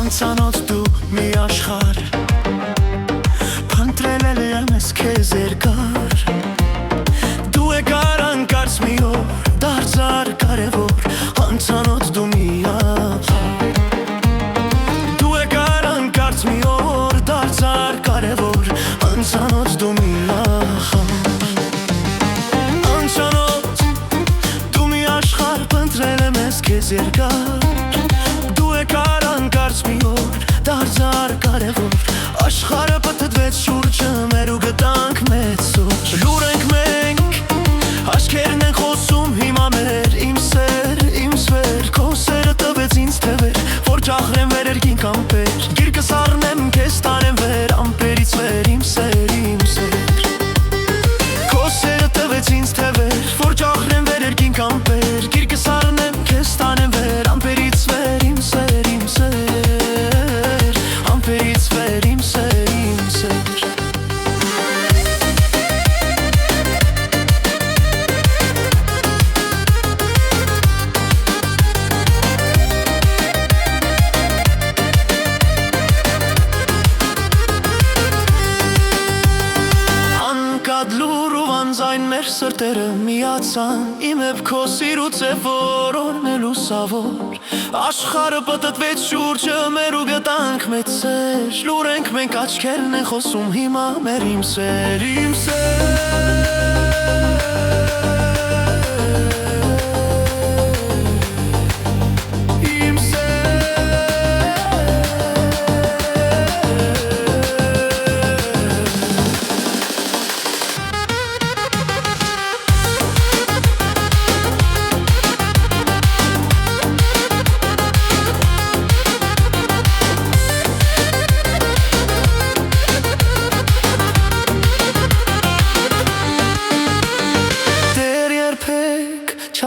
Անծանոթ դու մի աշխարհ փնտրել եմ ես քեզ երկար Դու եկար անկարծ մի օր դարձար կարևոր Անծանոթ դու մի աշխարհ Դու եկար անկարծ մի օր դարձար կարևոր Անծանոթ դու մի աշխարհ Անծանոթ դու մի աշխարհ փնտրել եմ ես քեզ երկար Դու եկար անկարծ մի օր դարձար կարևոր Աշխարհը պտտվեց շուրջը մեր ու գտանք մեծ սուրճ Լուր ենք մենք, աչքերն են խոսում հիմա մեր Իմ սեր, քո սերը տվեց ինձ թևեր Որ ճախրեմ վեր երկինք ամպեր Գիրկս առնեմ քեզ տանեմ վեր ամպերից վեր Իմ սեր Քո սերը տվեց ինձ թևեր Որ ճախրեմ վեր երկինք ամպեր Գիրկս առնեմ քեզ տանեմ վեր ամպերից վեր Իմ սեր ամպերից վեր Իմ սեր Լուր ու անձայն մեր սրտերը միացան Իմ և քո սիրուց է որոն է լուսավոր Աշխարհը պտտվեց շուրջը մեր ու գտանք մեծ սեր Լուր ենք մենք աչքերն են խոսում հիմա մեր Իմ սեր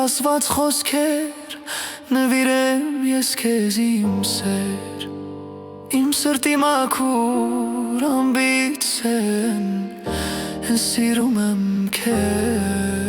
Չասված խոսքեր նվիրեմ ես քեզ իմ սեր Իմ սրտի մաքուր ամբիցեն սիրում եմ քեզ